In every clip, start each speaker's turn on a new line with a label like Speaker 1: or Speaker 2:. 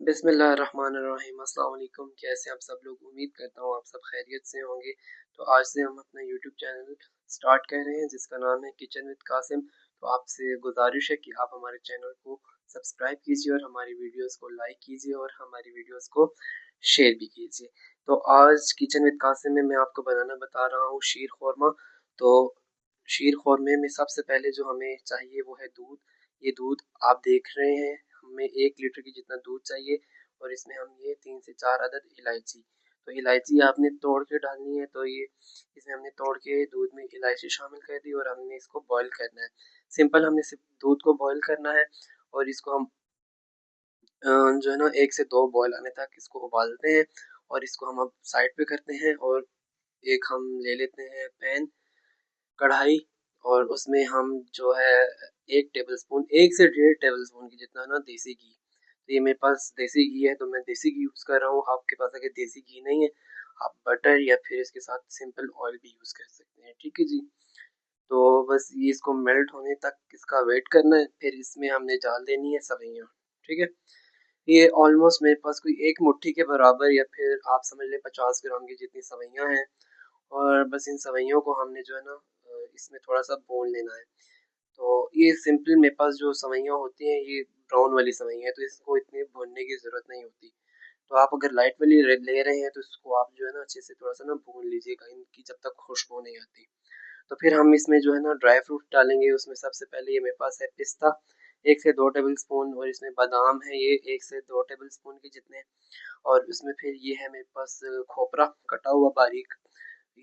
Speaker 1: बिस्मिल्लाहिर्रहमानिर्रहीम। अस्सलाम वालेकुम। कैसे आप सब लोग? उम्मीद करता हूँ आप सब खैरियत से होंगे। तो आज से हम अपना यूट्यूब चैनल स्टार्ट कर रहे हैं जिसका नाम है किचन विद कासिम। तो आपसे गुजारिश है कि आप हमारे चैनल को सब्सक्राइब कीजिए और हमारी वीडियोस को लाइक कीजिए और हमारी वीडियोस को शेयर भी कीजिए। तो आज किचन विद कासिम में मैं आपको बनाना बता रहा हूँ शीर खोरमा। तो शीर खोरमे में सबसे पहले जो हमें चाहिए वो है दूध। ये दूध आप देख रहे हैं, हमें 1 लीटर की जितना दूध चाहिए और इसमें हम ये 3 से 4 अदद इलायची। तो इलायची आपने तोड़ के डालनी है। तो ये इसमें हमने तोड़ के दूध में इलायची शामिल कर दी और हमने इसको बॉईल करना है। सिंपल हमने सिर्फ दूध को बॉईल करना है और इसको हम जो है ना 1 से 2 बॉयल आने तक इसको उबालते हैं और इसको हम अब साइड पे करते हैं। और एक हम ले लेते हैं पैन, कढ़ाई, और उसमें हम जो है 1 टेबल स्पून, 1 से 1.5 टेबल स्पून की जितना ना देसी घी। तो ये मेरे पास देसी घी है तो मैं देसी घी यूज़ कर रहा हूँ। आपके पास अगर देसी घी नहीं है आप बटर या फिर इसके साथ सिंपल ऑयल भी यूज़ कर सकते हैं। ठीक है जी। तो बस ये इसको मेल्ट होने तक इसका वेट करना है। फिर इसमें हमने डाल देनी है सवैयाँ। ठीक है। ये ऑलमोस्ट मेरे पास कोई 1 मुट्ठी के बराबर या फिर आप समझ लें 50 ग्राम की जितनी सवैयाँ हैं। और बस इन सवैयों को हमने जो है ना इसमें थोड़ा सा भून लेना है। तो ये सिंपल मेरे पास जो सवैयाँ होती हैं ये ब्राउन वाली सवैयाँ हैं, तो इसको इतनी भूनने की ज़रूरत नहीं होती। तो आप अगर लाइट वाली ले रहे हैं तो इसको आप जो है ना अच्छे से थोड़ा सा ना भून लीजिएगा, इनकी जब तक खुशबू नहीं आती। तो फिर हम इसमें जो है ना ड्राई फ्रूट डालेंगे। उसमें सबसे पहले ये मेरे पास है पिस्ता, 1 से 2 टेबल स्पून, और इसमें बादाम है ये 1 से 2 टेबल स्पून के जितने। और उसमें फिर ये है मेरे पास खोपरा कटा हुआ बारीक,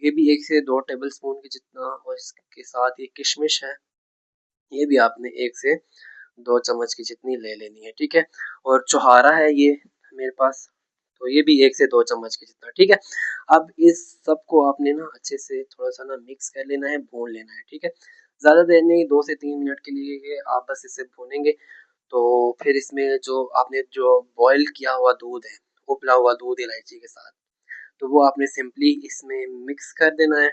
Speaker 1: ये भी 1 से 2 टेबल स्पून के जितना। और इसके साथ ये किशमिश है, ये भी आपने 1 से 2 चम्मच की जितनी ले लेनी है। ठीक है। और चुहारा है ये मेरे पास, तो ये भी 1 से 2 चम्मच की जितना। ठीक है। अब इस सब को आपने ना अच्छे से थोड़ा सा ना मिक्स कर लेना है, भून लेना है। ठीक है। ज़्यादा देर नहीं, 2 से 3 मिनट के लिए ये आप बस इसे भूनेंगे। तो फिर इसमें जो आपने जो बॉईल किया हुआ दूध है, उबला हुआ दूध इलायची के साथ, तो वो आपने सिंपली इसमें मिक्स कर देना है।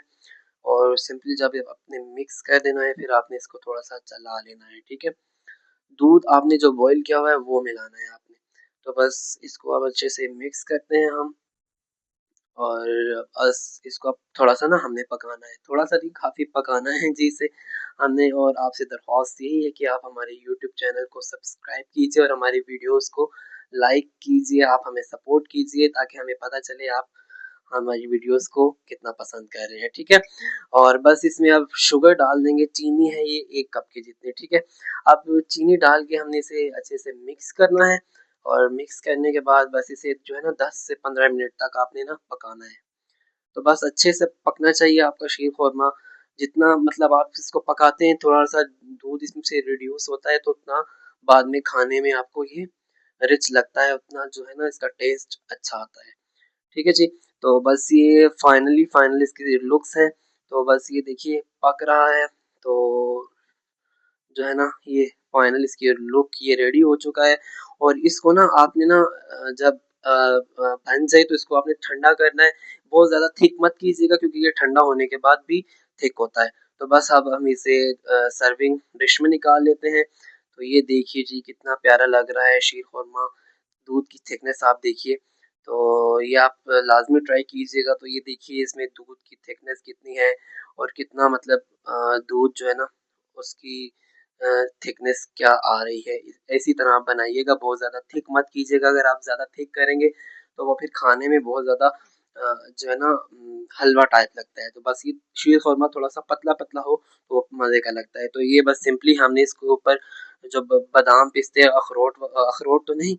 Speaker 1: और सिंपली जब आपने मिक्स कर देना है फिर आपने इसको थोड़ा सा चला लेना है। ठीक है। दूध आपने जो बॉईल किया हुआ है वो मिलाना है आपने। तो बस इसको अब अच्छे से मिक्स करते हैं हम। और बस इसको अब थोड़ा सा ना हमने पकाना है, थोड़ा सा नहीं काफ़ी पकाना है जी से हमने। और आपसे दरख्वास्त यही है कि आप हमारे यूट्यूब चैनल को सब्सक्राइब कीजिए और हमारी वीडियोस को लाइक कीजिए। आप हमें सपोर्ट कीजिए ताकि हमें पता चले आप हमारी वीडियोस को कितना पसंद कर रहे हैं। ठीक है। और बस इसमें अब शुगर डाल देंगे, चीनी है ये 1 कप के जितने। ठीक है। अब चीनी डाल के हमने इसे अच्छे से मिक्स करना है। और मिक्स करने के बाद बस इसे जो है ना 10 से 15 मिनट तक आपने ना पकाना है। तो बस अच्छे से पकना चाहिए आपका शीर खोरमा। जितना मतलब आप इसको पकाते हैं थोड़ा सा दूध इसमें से रिड्यूस होता है तो उतना बाद में खाने में आपको ये रिच लगता है, उतना जो है ना इसका टेस्ट अच्छा आता है। ठीक है जी। तो बस ये फाइनल इसकी लुक्स है। तो बस ये देखिए पक रहा है। तो जो है ना ये फाइनल इसकी लुक ये रेडी हो चुका है। और इसको ना आपने ना जब बन जाए तो इसको आपने ठंडा करना है। बहुत ज़्यादा थिक मत कीजिएगा क्योंकि ये ठंडा होने के बाद भी थिक होता है। तो बस अब हम इसे सर्विंग डिश में निकाल लेते हैं। तो ये देखिए जी कितना प्यारा लग रहा है शीर खुरमा। दूध की थिकनेस आप देखिए। तो ये आप लाजमी ट्राई कीजिएगा। तो ये देखिए इसमें दूध की थिकनेस कितनी है और कितना मतलब दूध जो है ना उसकी थिकनेस क्या आ रही है। इसी तरह आप बनाइएगा, बहुत ज़्यादा थिक मत कीजिएगा। अगर आप ज़्यादा थिक करेंगे तो वो फिर खाने में बहुत ज़्यादा जो है ना हलवा टाइप लगता है। तो बस ये शीर खुरमा थोड़ा सा पतला पतला हो तो वो मज़े का लगता है। तो ये बस सिंपली हमने इसके ऊपर जो बादाम पिस्ते अखरोट तो नहीं,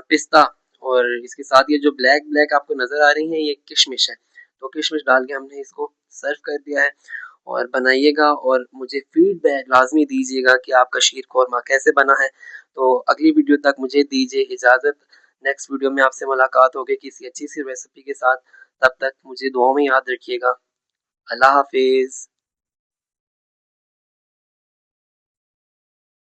Speaker 1: पिस्ता, और इसके साथ ये जो ब्लैक ब्लैक आपको नज़र आ रही है ये किशमिश है। तो किशमिश डाल के हमने इसको सर्व कर दिया है। और बनाइएगा और मुझे फीडबैक लाजमी दीजिएगा कि आपका शीर खोरमा कैसे बना है। तो अगली वीडियो तक मुझे दीजिए इजाज़त। नेक्स्ट वीडियो में आपसे मुलाकात होगी किसी अच्छी सी रेसिपी के साथ। तब तक मुझे दुआओं में याद रखिएगा। अल्लाह हाफिज़।